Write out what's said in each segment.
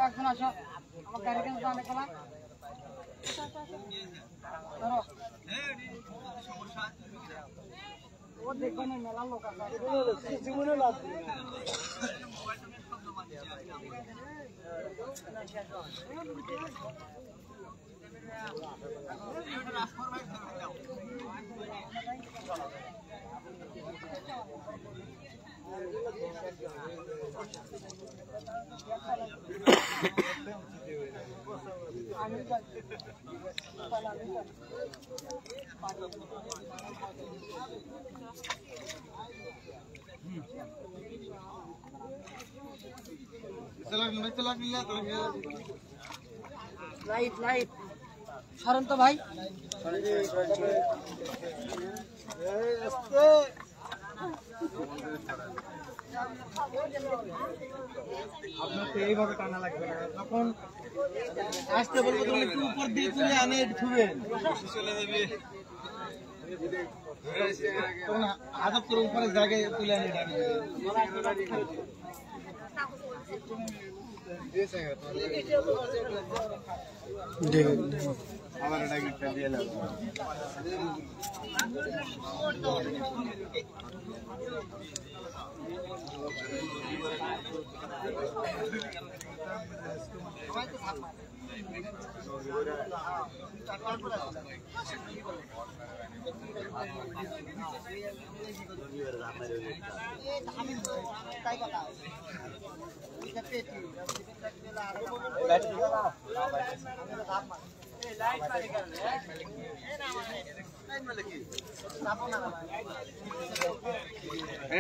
এখন আসো আমার গাড়ি কেন জানে খেলা ও দেখো না মেলা লোক আছে জীবনে লাভ লাইট লাইট সরেন তো ভাই আপনার তো এইভাবে টানা লাগবে না তখন আসতে বলবো তুমি একটু উপর দিয়ে তুলে আনে ঠুবেন চলে যাবে তখন আদব করে উপরে জায়গায় তুলে আনে আমার ডাকিটা দিয়ে লাগবে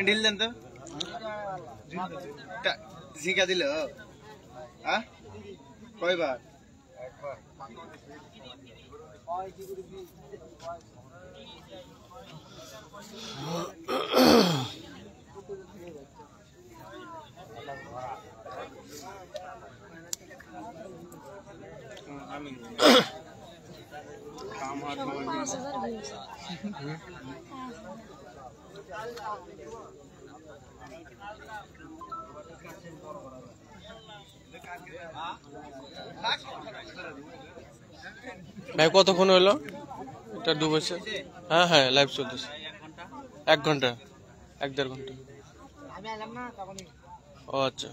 ঢিল দেন তো ঝিঙ্কা দিল কয়বার ভাই কতক্ষণ হলো এটা ডুবেছে? হ্যাঁ হ্যাঁ লাইভ চলতেছে 1 ঘন্টা 1-1.5 ঘন্টা। ও আচ্ছা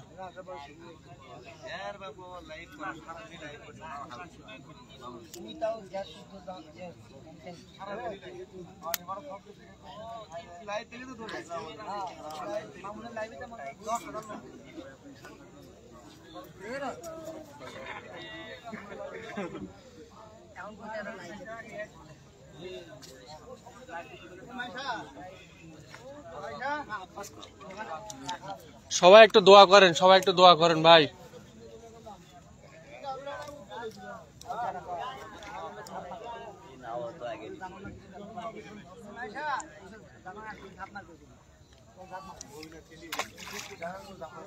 সবাই একটু দোয়া করেন, সবাই একটু দোয়া করেন ভাই।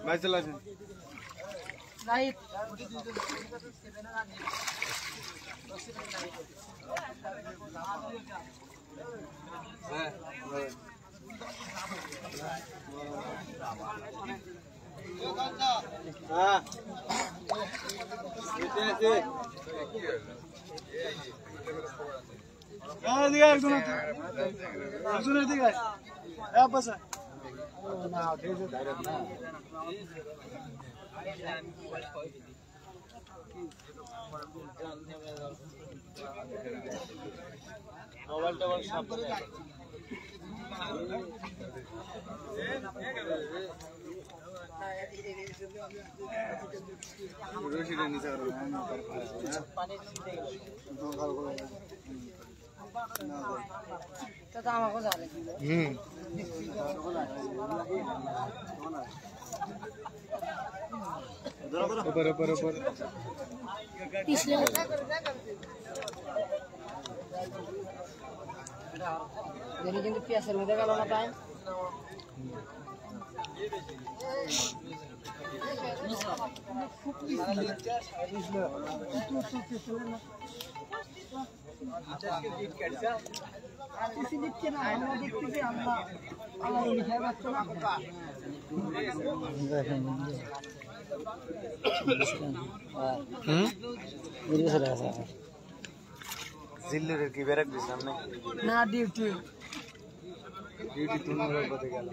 ভাই চলে আসেন রাইট হ্যাঁ না কিন্তু পেঁয়াজের মধ্যে গেল না তাই জিল্লুরের কি বেরাক দিছ সামনে না ডিউটি তুমি কোথায় গেল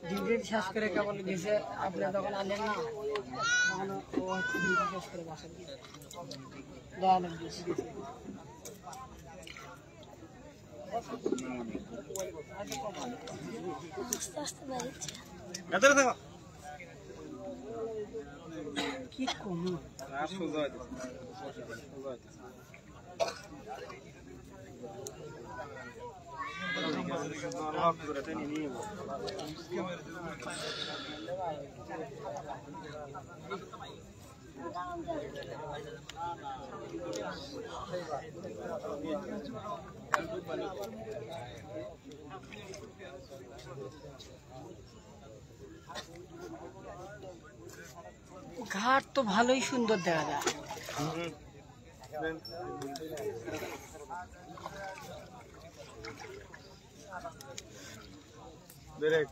ডিউটি শেষ করে কেবল গেছে আপনি তখন আনলেন না তখন ও হচ্ছে ডিউটি শেষ করে বাসা গিয়ে দেওয়া দিয়েছি কি কমু ঘাট তো ভালোই সুন্দর দেখা যায় বেরেক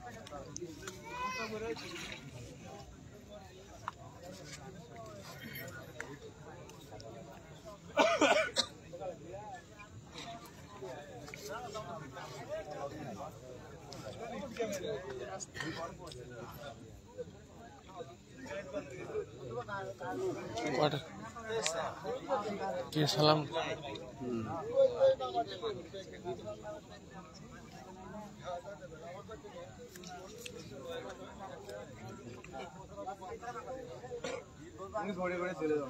সালাম ঘরে ঘরে চলে যাও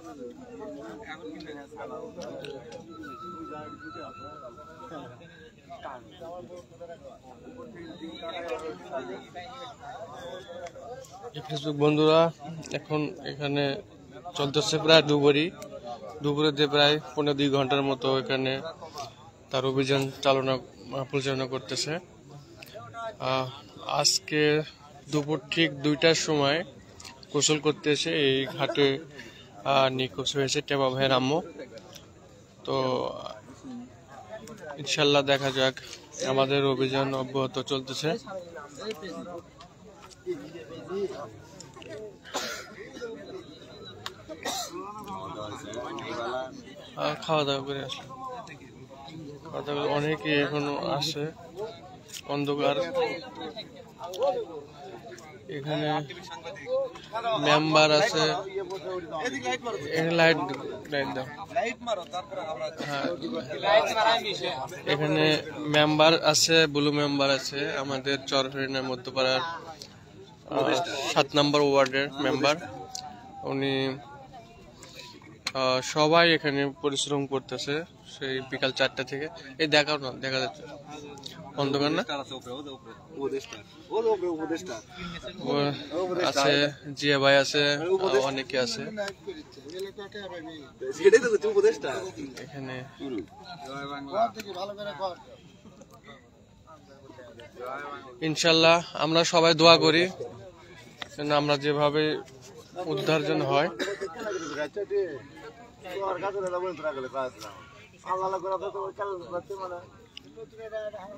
ফেসবুক বন্ধুরা এখন এখানে চলতেছে প্রায় দুপুরে প্রায় 1.5-2 ঘন্টার মতো এখানে তার অভিযান পরিচালনা করতেছে। আজকে দুপুর ঠিক 2টার সময় গোসল করতে এসে এই ঘাটে নিখোঁজ হয়েছে টেপা ভাইয়ের আম্মু। তো ইনশাল্লাহ দেখা যাক, আমাদের অভিযান অব্যাহত চলতেছে। খাওয়া দাওয়া করে আসলাম, অনেকে এখনো আসে, অন্ধকার। এখানে মেম্বার আছে, লাইট দাও। হ্যাঁ, এখানে মেম্বার আছে, ব্লু মেম্বার আছে, আমাদের চরহরিণের মধ্যপাড়ার 7 নম্বর ওয়ার্ডের মেম্বার। উনি সবাই এখানে পরিশ্রম করতেছে সেই বিকাল 4টা থেকে। এই দেখাও না, দেখা যাচ্ছে অন্ধকার না। আছে জিয়া ভাই আছে, অনেকে আছে এখানে। ইনশাল্লাহ আমরা সবাই দোয়া করি যেন আমরা যেভাবে উদ্ধার যেন হয়।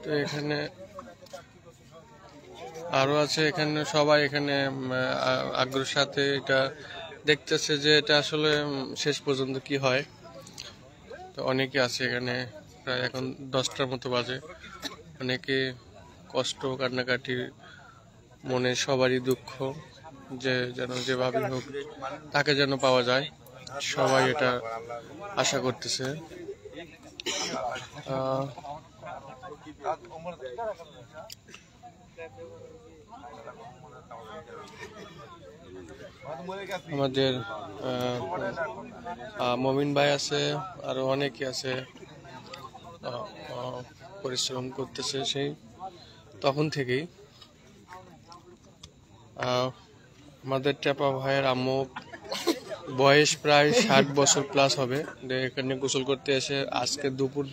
তো এখানে আরো আছে, এখানে সবাই এখানে আগ্রহের সাথে এটা দেখতেছে যে এটা আসলে শেষ পর্যন্ত কি হয়। তো অনেকে আছে এখানে, প্রায় এখন 10টার মতো বাজে। অনেকে কষ্ট, কান্নাকাটি, মনে সবারই দুঃখ যে যেন যেভাবে হোক তাকে যেন পাওয়া যায়। সবাই এটা আশা করতেছে। আমাদের মমিন ভাই আছে, আরো অনেকে আছে, পরিশ্রম করতেছে সেই তখন থেকেই। আমাদের টেপা ভাইয়ের আম্মু বয়স প্রায় 60 বছর প্লাস হবে, এখানে গোসল করতে এসে আজকে দুপুর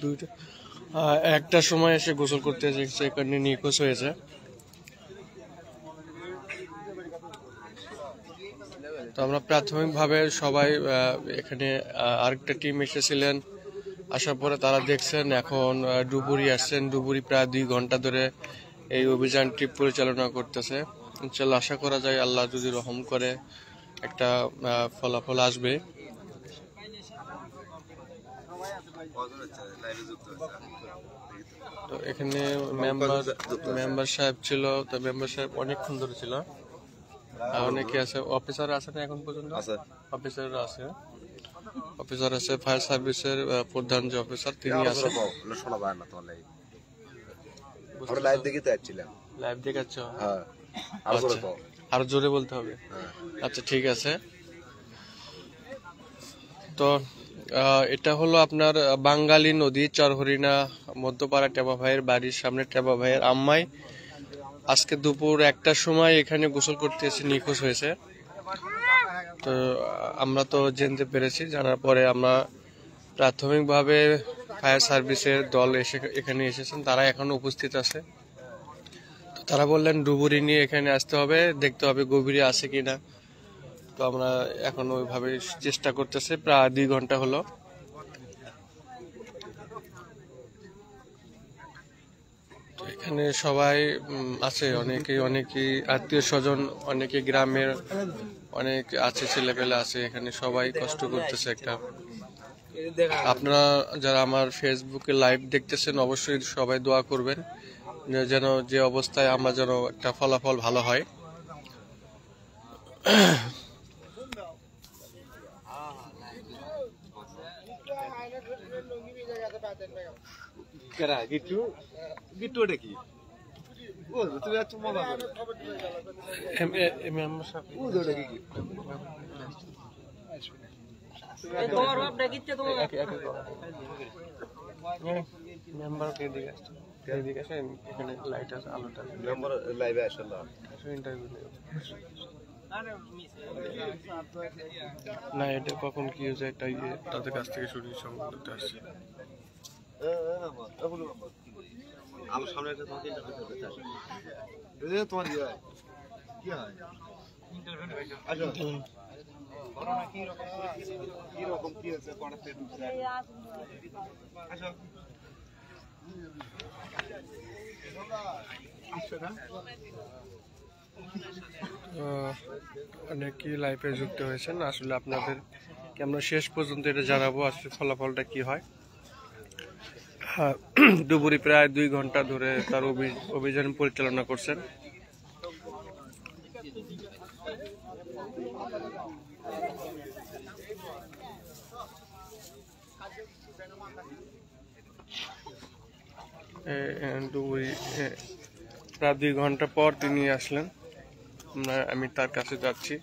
1টার সময় এসে গোসল করতে এসে এখানে নিখোঁজ হয়েছে। তো আমরা প্রাথমিকভাবে সবাই এখানে আরেকটা টিম এসেছিলেন, আসার পরে তারা দেখছেন এখন ডুবুরি আসছেন। ডুবুরি প্রায় 2 ঘন্টা ধরে এই অভিযানটি পরিচালনা করতেছে। ইনশাআল্লাহ আশা করা যায় আল্লাহ যদি রহম করে একটা ফলাফল আসবে। তো এখানে মেম্বার সাহেব ছিল, তো মেম্বার সাহেব অনেকক্ষণ ধরে ছিল। অনেকে আছে, অফিসার আছে না এখন পর্যন্ত? অফিসার আছে, অফিসার আছে, ফায়ার সার্ভিসের প্রধান যে অফিসার তিনি আছেন। লাইভ দেখে তো আসছিলাম। লাইভ দেখাচ্ছ? হ্যাঁ, আরো জোরে বলতে হবে। আচ্ছা ঠিক আছে। তো এটা হলো আপনার বাঙালি নদী, চরহরিণা মধ্যপাড়া টেপা ভাইয়ের বাড়ির সামনে টেপা ভাইয়ের আম্মাই আজকে দুপুর 1টার সময় এখানে গোসল করতে এসে নিখোঁজ হয়েছে। তো আমরা তো জানতে পেরেছি, জানার পরে আমরা প্রাথমিকভাবে ফায়ার সার্ভিসের দল এখানে এসেছেন, তারা এখনো উপস্থিত আছে। তো তারা বললেন ডুবুরি নিয়ে এখানে আসতে হবে, দেখতে হবে গভীরে আছে কিনা। তো আমরা এখন ওইভাবে চেষ্টা করতেছি, প্রায় 2 ঘন্টা হলো। তো এখানে সবাই আছে, অনেকেই আত্মীয় স্বজন, অনেকে গ্রামের অনেক আছে, ছেলেপেলে আছে, এখানে সবাই কষ্ট করতেছে একটা। আপনারা যারা আমার ফেসবুকে লাইভ দেখতেছেন অবশ্যই সবাই দোয়া করবেন যেন যে অবস্থায় আমরা যেন একটা ফলাফল ভালো হয়। না এটা কখন কি হয়েছে একটা তাদের কাছ থেকে শুনি সংবাদ করতে আসছে। আলো সামনে একটা তোমাকে ইন্টারভিউ করতে আসে। তোমার কি হয়? কি হয়? আসো। করোনা কি রকম কি হয়েছে পড়াতে ঢুকছে। আসো। আসো না। অনেকেই লাইফে যুক্ত হয়েছেন, আসলে আপনাদের আমরা শেষ পর্যন্ত এটা জানাবো আসলে ফলাফলটা কি হয়। ডুবুরি প্রায় 2 ঘন্টা ধরে তার অভিযান পরিচালনা করছেন। ডুবুরি প্রায় 2 ঘন্টা পর তিনি আসলেন, আমি তার কাছে যাচ্ছি।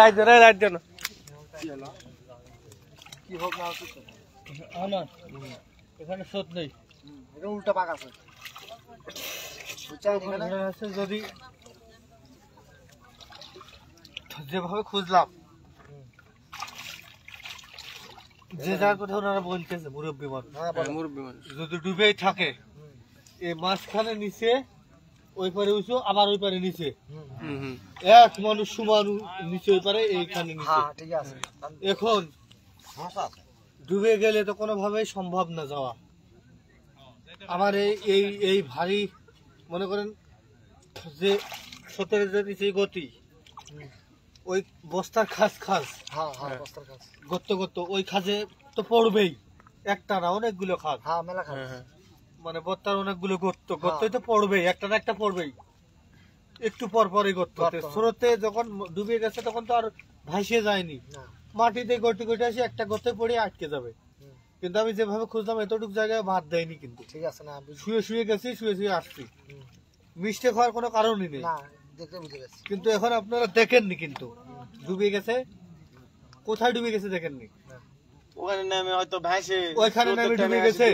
লাইট দেন না। কি হোক না হোক এখানে স্রোত নেই, এটা উল্টা পাক আছে। যদি যেভাবে খুঁজলাম, যে যার কথা ওনারা বলতেছে মুরব্বী মানুষ যদি ডুবেই থাকে, এই মাঝখানে নিচে ওই পারে উঁচু, আবার ওই পারে নিচে, এক মানুষ সমান নিচে ওই পারে এইখানে নিচে। এখন ডুবে গেলে তো কোনোভাবেই সম্ভব না যাওয়া। আমার এই ভারী মনে করেন যে স্রোতের যে নিচে গতি, ওই বস্তার খাস গর্ত ওই খাজে তো পড়বেই, একটা না অনেকগুলো খাজ, মানে বস্তার অনেকগুলো গর্তই তো পড়বেই, একটা না একটা পড়বেই, একটু পর পরই গর্ত। স্রোতে যখন ডুবে গেছে তখন তো আর ভাসিয়ে যায়নি, মাটিতে গটি গটি আসে একটা গর্তে পড়ে আটকে যাবে। কিন্তু আমি যেভাবে খুঁজলাম এতটুকু জায়গায় ভাত দেয়নি, কিন্তু ঠিক আছে না, শুয়ে শুয়ে গেছি, শুয়ে শুয়ে আসছি, মিস্টেক হওয়ার কোনো কারণই নেই। না দেখতে বুঝে গেছি। কিন্তু এখন আপনারা দেখেননি, কিন্তু ডুবে গেছে, কোথায় ডুবে গেছে দেখেননি। ওখানে নামে হয়তো ভাসে, ওইখানে নামে ডুবে গেছে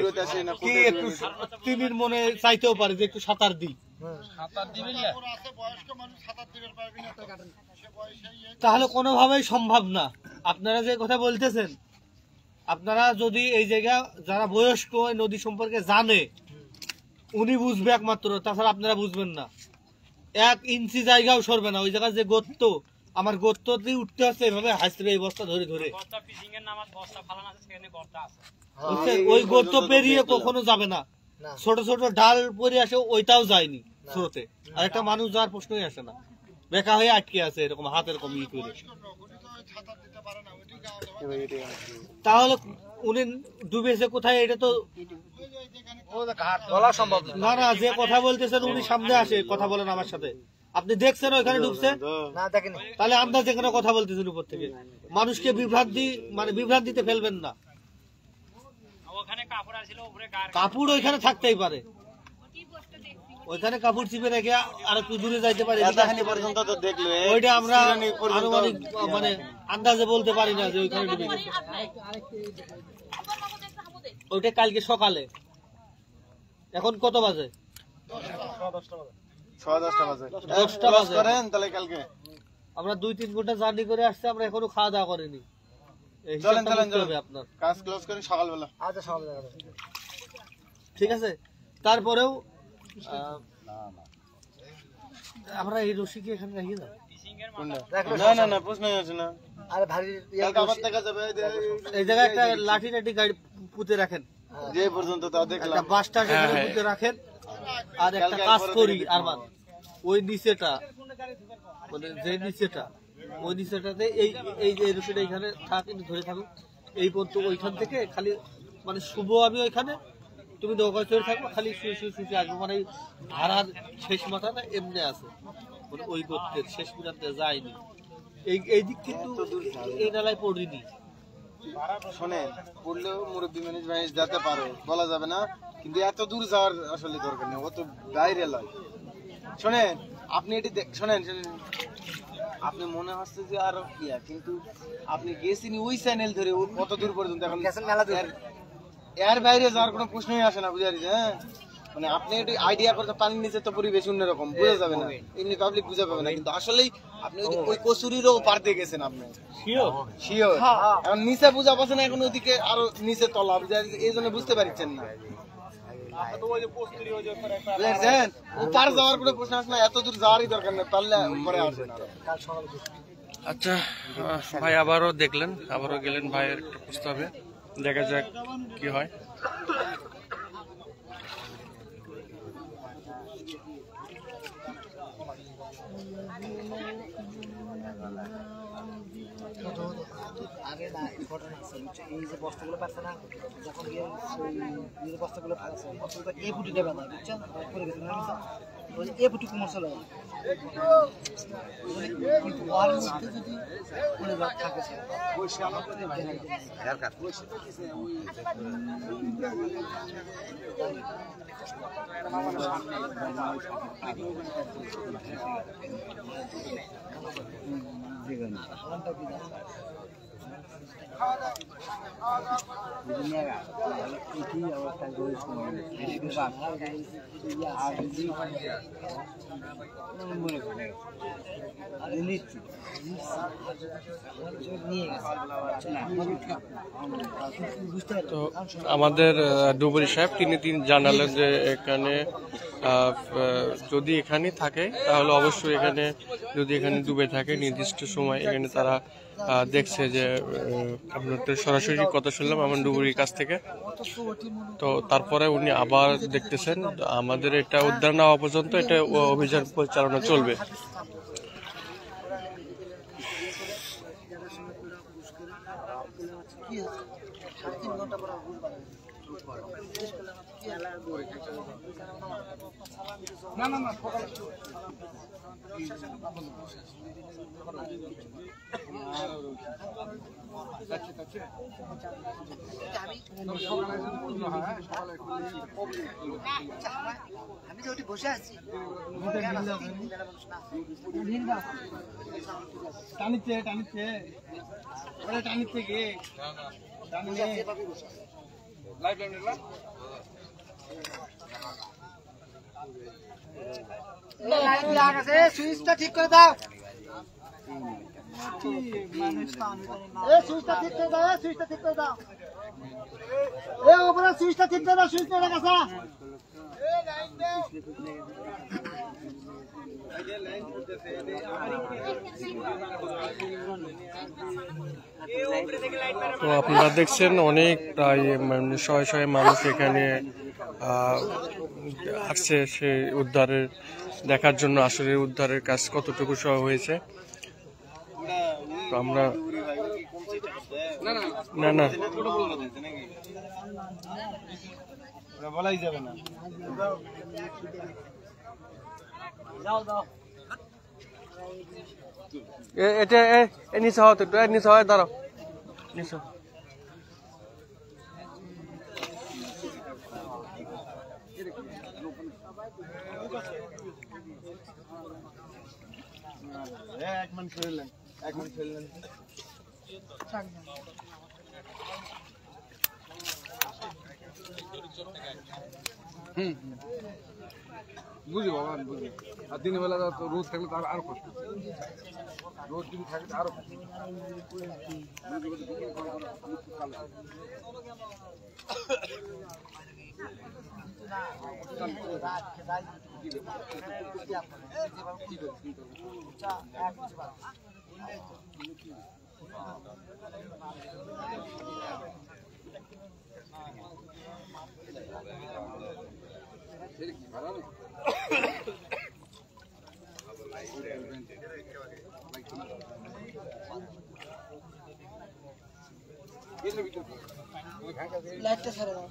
কি একটু তিমির মনে চাইতেও পারে যে একটু সাঁতার দিই, তাহলে কোনোভাবেই সম্ভব না। আপনারা যে কথা বলতেছেন, আপনারা যদি এই জায়গা যারা বয়স্ক নদী সম্পর্কে জানে উনি বুঝবে একমাত্র, তাছাড়া আপনারা বুঝবেন না। 1 ইঞ্চি জায়গাও সরবে না। ওই জায়গায় যে গর্ত, আমার গর্ত দিয়ে উঠতে হচ্ছে এভাবে হাসতে এই বস্তা ধরে ধরে, ওই গর্ত পেরিয়ে কখনো যাবে না। ছোট ছোট ডাল পরে আসে, ওইটাও যায়নি স্রোতে, আর একটা মানুষ যাওয়ার প্রশ্নই আসে না, বেকা হয়ে আটকে আছে এরকম হাত এরকম ই করে। তাহলে উনি ডুবেছে কোথায় এটা তো বলা সম্ভব না। না, যে কথা বলতেছেন উনি সামনে আসে কথা বলেন আমার সাথে। আপনি দেখছেন ওইখানে ডুবছে না, দেখেনি। তাহলে আন্দাজ যেখানে কথা বলতেছেন উপর থেকে, মানুষকে বিভ্রান্তিতে ফেলবেন না। কাপড় ওইখানে থাকতেই পারে, ওইখানে কাপড় চিপে রেখে আর একটু দূরে যাইতে পারে, ওইটা আমরা আনুমানিক মানে আন্দাজে বলতে পারি না যে ওইখানে ডুবে গেছে। ওইটা কালকে সকালে। এখন কত বাজে? 10:30 বাজে। 10টা বাজে। তাহলে কালকে আমরা 2-3 ঘন্টা জার্নি করে আসছি, আমরা এখনো খাওয়া দাওয়া করিনি। চলেন আপনার কাজ ক্লোজ করি সকালবেলা। আচ্ছা, সকালবেলা ঠিক আছে। তারপরেও আমরা এই রশিকে এখানে রাখি না। না না প্রশ্ন আছে না। আরে ভারী আবার দেখা যাবে। এই জায়গায় একটা লাঠি টাঠি গাড়ি পুঁতে রাখেন, যে পর্যন্ত তা দেখলাম। একটা বাসটা সেখানে পুঁতে রাখেন। আর একটা কাজ করি আরমান, ওই নিচেটা মানে যে নিচেটা, ওই নিচেটাতে এই যে রশিটা এখানে ধরে থাকুক এই পর্যন্ত। ওইখান থেকে খালি মানে শুভ আমি ওইখানে, তুমি নৌকা চড়ে থাকবো, খালি শুয়ে শুয়ে শুয়ে আসবো। মানে ধারার শেষ মাথাটা এমনি আছে, মানে ওই গর্তের শেষ পর্যন্ত যায়নি। এই দিক কিন্তু এই নালায় পড়িনি। শোনেন, পড়লেও মুরব্বী মানুষ যেতে পারে, বলা যাবে না, কিন্তু এত দূর যাওয়ার আসলে দরকার নেই, অত বাইরে লয়। শোনেন, আপনি এটি শোনেন, আপনি মনে হচ্ছে যে আর ইয়া, কিন্তু আপনি গেছেন ওই চ্যানেল ধরে কত দূর পর্যন্ত, এখন এর বাইরে যাওয়ার কোনো প্রশ্নই আসে না, বুঝারি। হ্যাঁ, মানে আপনি একটু আইডিয়া করতে, পানির নিচে তো পরিবেশ অন্যরকম, বোঝা যাবে না, এমনি পাবলিক বুঝা পাবে না, কিন্তু আসলেই আপনি ওই কচুরিরও পার দিয়ে গেছেন আপনি, শিওর। এখন নিচে বুঝা পাচ্ছে না, এখন ওইদিকে আরো নিচে তলা, এই জন্য বুঝতে পারছেন না, বুঝেছেন? ও পার যাওয়ার কোনো প্রশ্ন আসে না, এত দূর যাওয়ারই দরকার নেই, পারলে পরে আসবে না। আচ্ছা ভাই, আবারও দেখলেন, আবারও গেলেন ভাইয়ের একটা প্রস্তাবে, দেখা যাক কি হয়। আগে না ঘটনা আছে, এই যে বস্তাগুলো পাচ্ছে না, যখন গিয়ে বস্তাগুলো পাচ্ছে, বস্তাগুলো এই ফুটি দেবে না, বুঝছেন? পরে গেছে না, এই ফুটি কুমার চলে যায়, কিন্তু ওয়ার মধ্যে যদি কোনো থাকে বসে আমাকে তো আমাদের ডুবুরি সাহেব তিনি জানালেন যে এখানে যদি এখানে থাকে তাহলে অবশ্যই এখানে যদি এখানে ডুবে থাকে নির্দিষ্ট সময় এখানে তারা দেখছে যে আপনার তো সরাসরি কথা শুনলাম আমার ডুবুরির কাছ থেকে। তো তারপরে উনি আবার দেখতেছেন, আমাদের এটা উদ্ধার না হওয়া পর্যন্ত এটা অভিযান পরিচালনা চলবে। না না না আমি তো বসে আছি টানিচ্ছে টানিচ্ছে ওরা টানিচ্ছে কে টানিয়ে সুইচটা ঠিক করে দাও সুইচটা ঠিক করে দাও সুইচটা ঠিক করে দাও ওপরে সুইচটা ঠিক করে দাও সুইচটা রাখা তো আপনারা দেখছেন অনেক প্রায় মানে শয়ে শয়ে মানুষ এখানে আসছে সে উদ্ধারের দেখার জন্য আসলে উদ্ধারের কাজ কতটুকু সহ হয়েছে। তো আমরা না না বলাই যাবে না এটা নিচে হওয়া তো একটু নিচে হয় দাঁড়াও নিচে এক মিনিট ফেললেন এক মিনিট ফেললেন বুঝি বাবা বুঝি আর দিনের বেলা তো রোদ থাকলে তো আরো কষ্ট রোদ যদি থাকে তো আরো কষ্ট লাইটটা ছেড়ে দাও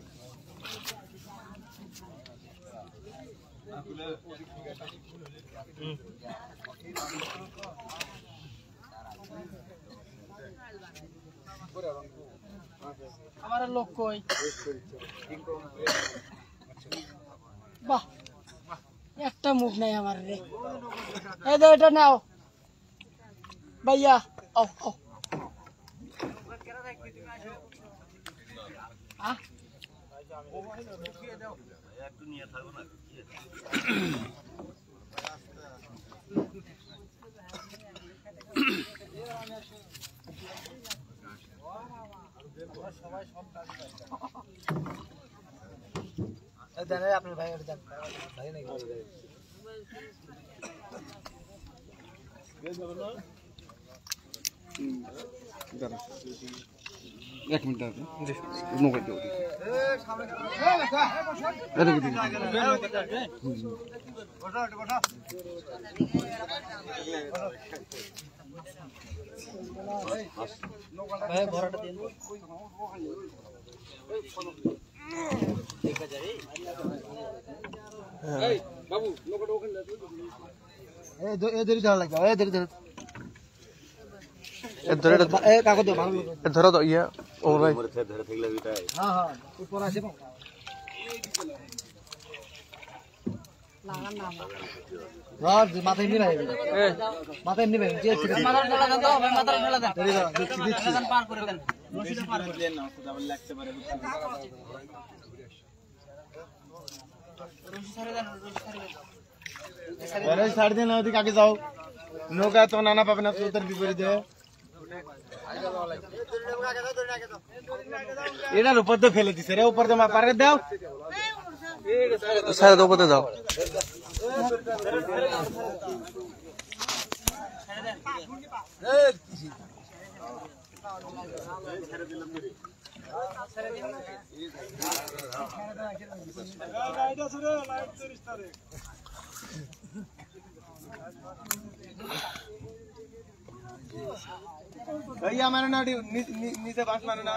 আমার লোক কই বাহ একটা মুখ নাই আমার রে এই দাও এটা নাও ভাইয়া ও ও আপনার ভাই ভাই নাকি এক মিনিট ভরাটা দিন বাবু নৌকাটা ওখানে ধরে ধরা লাগবে ধরে ধরে কাগজ ধরো তো ইয়া ও ভাই হ্যাঁ হ্যাঁ উপর আছে লাগান না মাথায় নিয়ে ভাই মাথায় নিয়ে ভাই মাথার ঢালা দেন তো ভাই মাথার ঢালা দেন দিচ্ছি পার করে দেন রশিটা পার করে দেন না তো আবার লাগতে পারে রশি ছাড়ে দেন রশি ছাড়ে দেন আরে ছাড় দেন ওদিকে আগে যাও নৌকা তো নানা পাবে না তোদের বিপরীতে এটার উপর তো ফেলে দিছে রে উপর তো পারে দাও স্যার তো উপরে দাও भैया मानो ना नीचे बांस मानो ना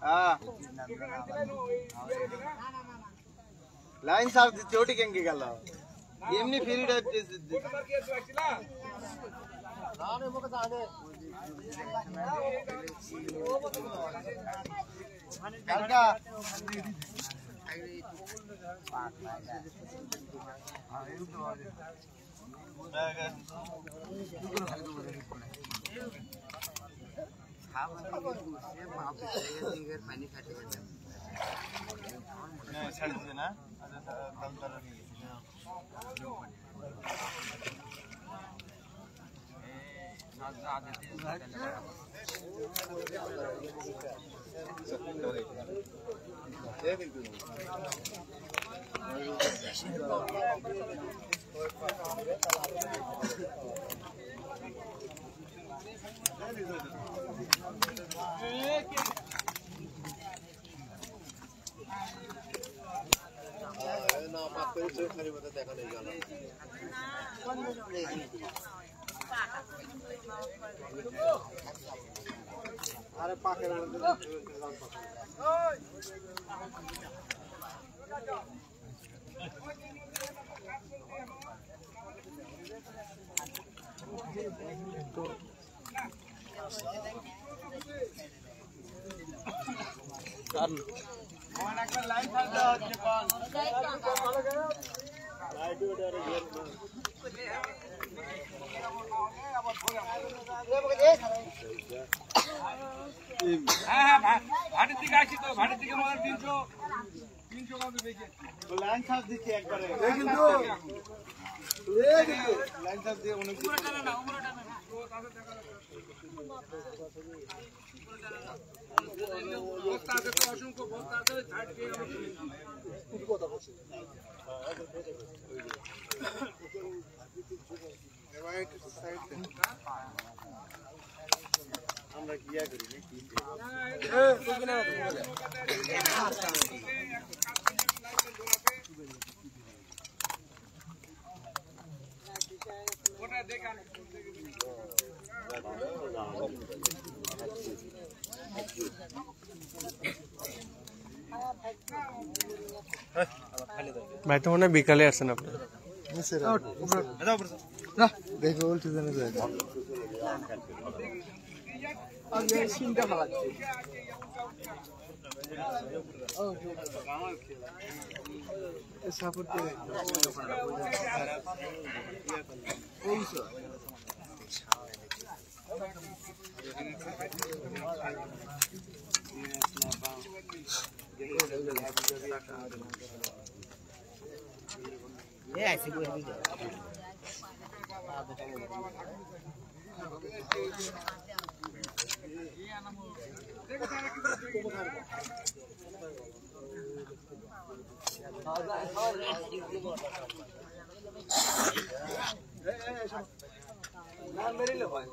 हाँ लाइन साफ चोटी केंगे गला এমনি ফেরিটা কালকা ছাড় দিবে না আরে পাকের লাইন থাকতে হচ্ছে ভাটের দিকে আসি তো ভাটের দিকে মনে 300 কত দেখে লাইন ছাপ দিচ্ছি একবারে কিন্তু লাইন ছাপ দিয়ে অনেক বস্তা আছে তো অসংখ্য বস্তা আছে ছাড় দিয়ে কথা বলছি আমরা গিয়া করি ভাই তো মনে হয় বিকালে আসছেন আপনি দেখো উল্টে জানে যায় আগে সিনটা ভালাচ্ছে সাপোর্ট করে ওইসো এ আইসি বই দিও না মেরিলে ভাই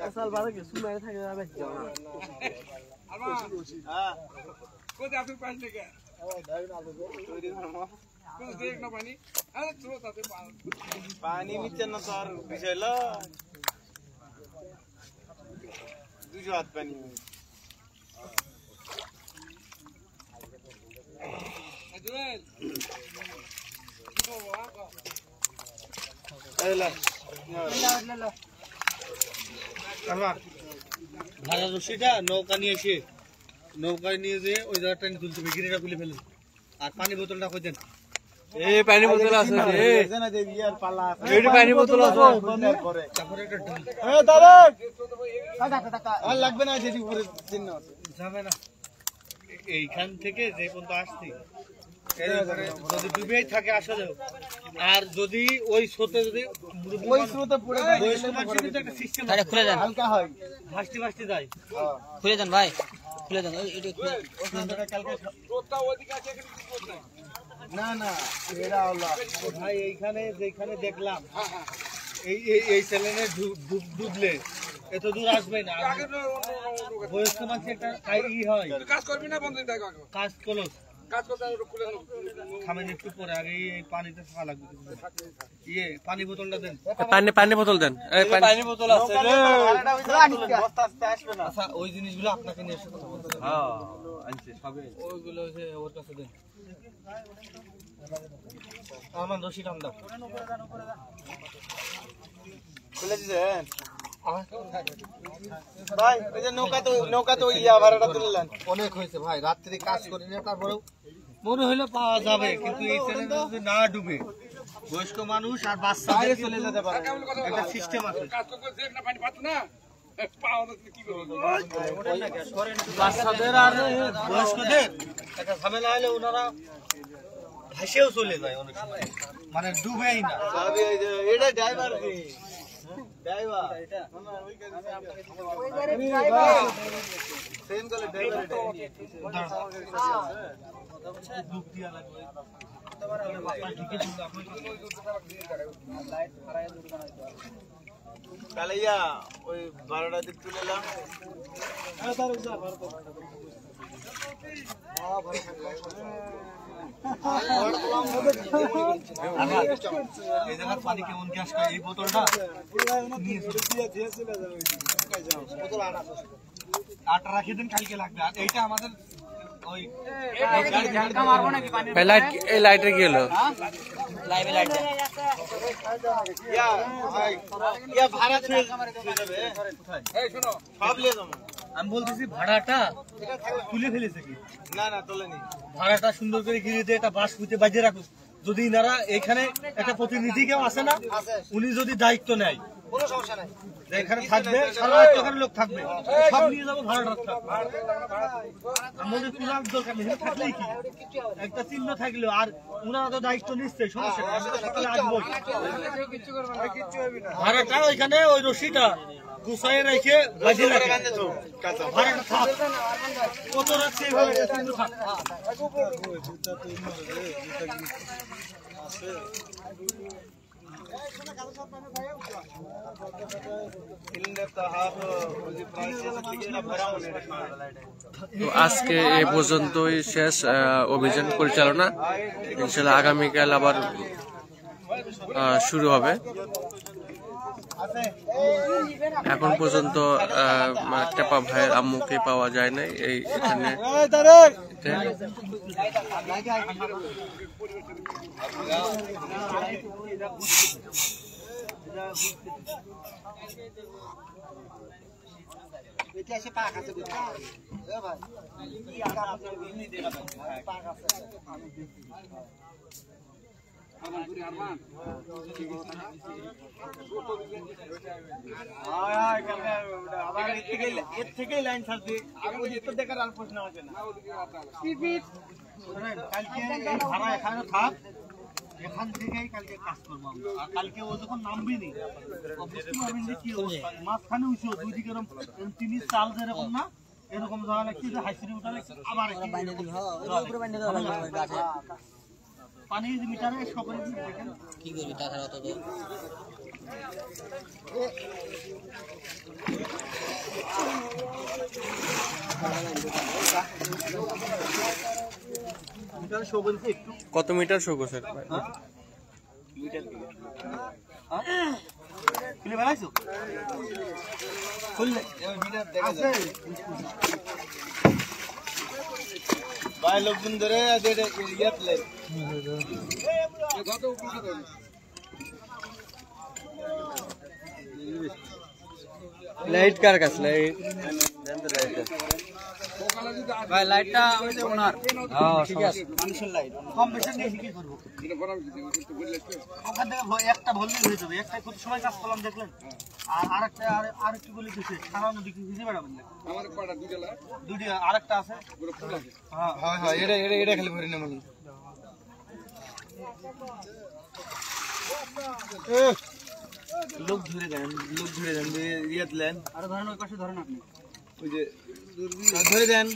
আসল বারে কি সুমাই থাকে যাবে আলমা হ্যাঁ কোথায় আপনি পাঁচ টাকা পানি নিচ্ছে না তো আর বিষয় 200 হাত পানি ভাড়া রশিটা নৌকা নিয়ে এসে নৌকায় নিয়ে যেয়ে ওই জায়গাটা তুলতে হবে গিরিটা খুলে ফেলুন আর পানি বোতলটা কই দেন পানি বোতল আছে না যে ইয়ার পালা আছে এই পানি বোতল আছে তারপরে একটা ঢোল টাকা আর লাগবে না যেটি উপরে চিহ্ন আছে যাবে না এইখান থেকে যে পর্যন্ত আসছি যদি ডুবেই থাকে আসা যাও আর যদি ওই স্রোতে যদি ওই স্রোতে পড়ে ওই সময় কিন্তু একটা সিস্টেম খুলে দেন হালকা হয় ভাসতে ভাসতে যায় খুলে দেন ভাই খুলে দেন এটা খুলে না না এরা হলো ভাই এইখানে যেখানে দেখলাম এই এই চ্যানেলে ডুবলে এত দূর আসবে না বয়স্ক মানুষ একটা ই হয় কাজ করবি না বন্ধ দেখ কাজ করো কাজ করতে খুলে থামেন একটু পরে আগে এই পানিতে থাকা লাগবে পানি বোতলটা দেন পানি বোতল দেন পানি বোতল আছে বস্তা আসতে আসবে না আচ্ছা ওই জিনিসগুলো আপনাকে নিয়ে এসে কথা বলতে হবে হ্যাঁ আনছে সবে ওইগুলো ওর কাছে দেন আমার রশি টান্দা খুলে দিছেন ভাই ওই যে নৌকা তো ইয়া ভাড়াটা তুললেন অনেক হয়েছে ভাই, রাত্রি কাজ করি না, তারপরেও মনে হইলে পাওয়া যাবে, কিন্তু এই চ্যানেলে যদি না ডুবে বয়স্ক মানুষ আর বাচ্চাদের চলে যেতে পারে একটা সিস্টেম আছে। বাচ্চাদের আর বয়স্কদের একটা ঝামেলা হলে ওনারা ভাসেও চলে যায় অনেক সময়, মানে ডুবেই না। এটা ড্রাইভার ড্রাইভার সেম করে ড্রাইভার ডুব দিয়া লাগবে। তাহলে ইয়া ওই 12টা দিক তুলে এলাম এই জায়গার পানি কেমন গ্যাস খায়, এই বোতলটা আটা রাখিয়ে দিন, কালকে লাগবে। আর এইটা আমাদের ওই এই লাইটের কি হলো? ইয়া ভাড়া ছুঁয়ে যাবে সব লিয়ে যাবো আমি বলতেছি ভাড়াটা তুলে ফেলেছে কি না না তোলেনি ভাড়াটা সুন্দর করে ঘিরে দিয়ে একটা বাস পুঁতে বাজিয়ে রাখুন। যদি ইনারা এখানে একটা প্রতিনিধি কেউ আসে না, উনি যদি দায়িত্ব নেয় কোনো সমস্যা নাই এখানে থাকবে, সারা রাত এখানে লোক থাকবে, সব নিয়ে যাবো, ভাড়াটা থাকবে। আমাদের তোলার দরকার নেই, থাকলেই কি একটা চিহ্ন থাকলেও, আর উনারা তো দায়িত্ব নিচ্ছে, সমস্যা নেই, আমরা সকালে আসবো। ভাড়াটা ওইখানে ওই রশিটা গুছাইয়ে রেখে বাজিয়ে রাখে, ভাড়াটা থাক, কত রাখছে এইভাবে চিহ্ন থাক। তো আজকে এ পর্যন্তই শেষ অভিযান পরিচালনা। ইনশাল্লাহ আগামীকাল আবার শুরু হবে। এখন পর্যন্ত টেপা ভাইয়ের আম্মুকে পাওয়া যায় নাই এই এখানে। এর থেকেই লাইন থাকবে, দেখার আর প্রশ্ন আসে না। কালকে এই ভাড়া এখানে থাক, এখান থেকেই কালকে কাজ করবো আমরা। আর কালকে ও যখন নামবেনি, কি অবস্থা, মাঝখানে উঠো দুই দিকে এরকম টিনের চাল যেরকম না, এরকম যাওয়া লাগছে, যে হাইসিরি উঠালে আবার পানি মিটারে সকলে দেখেন কি করবি, তাছাড়া তো কত মিটার শো করছে? খুলে বেড়াইছো, খুললে ভাই লোকজন ধরে লাইট কার কাছে? লাইট ভাই লাইটটা ওনার ঠিক আছে, মানুষের লাইট কম বেশি নিয়ে কি করবো, ওখান থেকে একটা ভরলেই হয়ে যাবে। একটা কত সময় কাজ করলাম দেখলেন, আর আরেকটা বলে দিচ্ছে সারা নদী খুঁজে বেড়াবেন না, দুটি আরেকটা আছে। হ্যাঁ হ্যাঁ এটা খালি ভরে নেব লোক ধরে দেন রিয়াদ লেন, আরে ধরেন ওই পাশে ধরেন আপনি, ওই যে ধরে দেন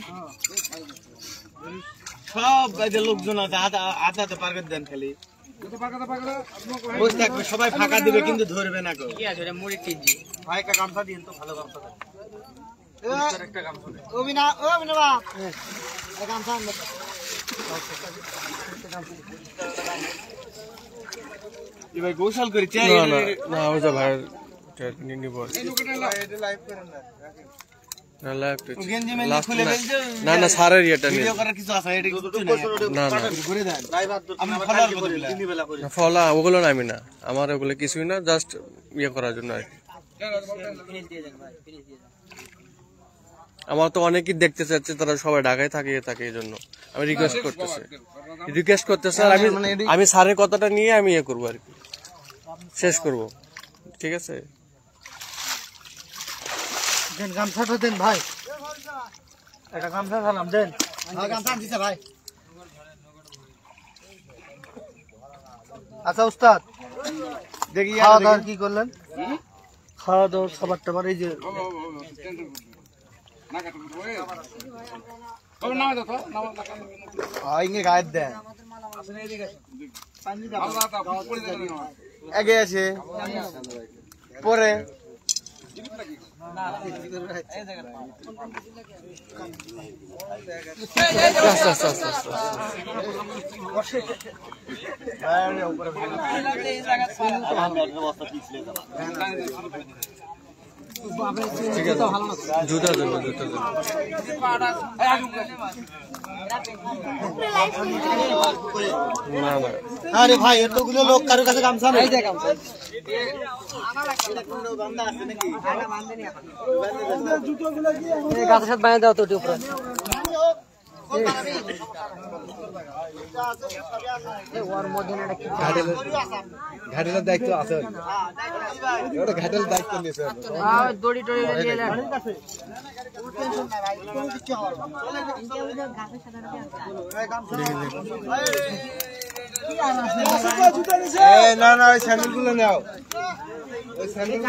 সব গাড়িতে লোকজন আছে, হাতে পার্কের দেন, খালি বসে থাকবে, সবাই ফাঁকা দিবে কিন্তু ধরবে না। ভাই একটা গামছা দিন তো, ভালো গামছা দেন, একটা গামছা দেন। ভাই গোসল করি না ওই যে ভাইয়ের নিব। লাইভ করেন না। না না সারের ইয়েটা নেই না না ফলা ওগুলো নামি না আমার ওগুলো কিছুই না জাস্ট ইয়ে করার জন্য আর কি আমার তো অনেকেই দেখতে চাচ্ছে তারা সবাই ঢাকায় থাকে এই জন্য আমি রিকোয়েস্ট করতেছে আর আমি স্যারের কথাটা নিয়ে আমি ইয়ে করবো আর কি শেষ করব ঠিক আছে দেন গামছাটা দেন ভাই একটা গামছা সালাম দেন গামছা দিছে ভাই আচ্ছা উস্তাদ দেখি খাওয়া দাওয়া কি করলেন খাওয়া দাওয়া খাবার টাবার এই যে গায়ের দেন আগে আছে পরে ঠিক আছে জুতার জন্য না না আরে ভাই এতগুলো লোক কারো কাছে গামছা নেই গাছের সাথে বানিয়ে দাও তো উপরে ঘাটের দায়িত্ব আছে ঘাটের দায়িত্ব নিয়েছে দড়ি টড়ি না না ওই স্যান্ডেল গুলো নাও ওই স্যান্ডেল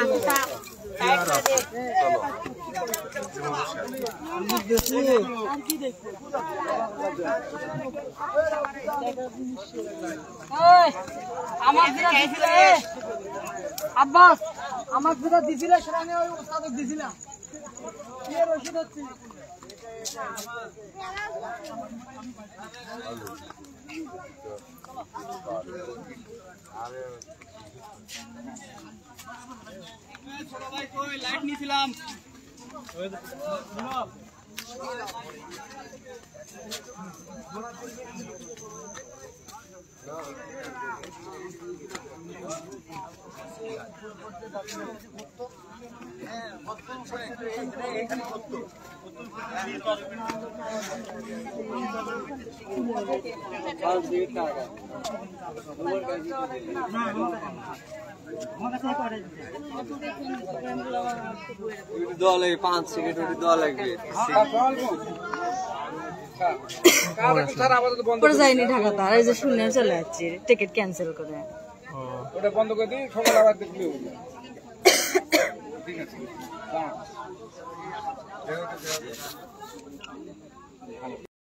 আমার যেটা দিছিল আব্বাস আমার যেটা দিছিল সেটা আমি ওই ওস্তাদকে দিছিলাম কি রশিদ হচ্ছে লাইট নিয়েছিলাম দোয়া লাগে 5 সেকেন্ড দোয়া লাগবে পরে যাইনি ঢাকা তার এই যে শুনে চলে যাচ্ছি টিকিট ক্যান্সেল করে ওটা বন্ধ করে দিই সকালে আবার দেখলে ঠিক আছে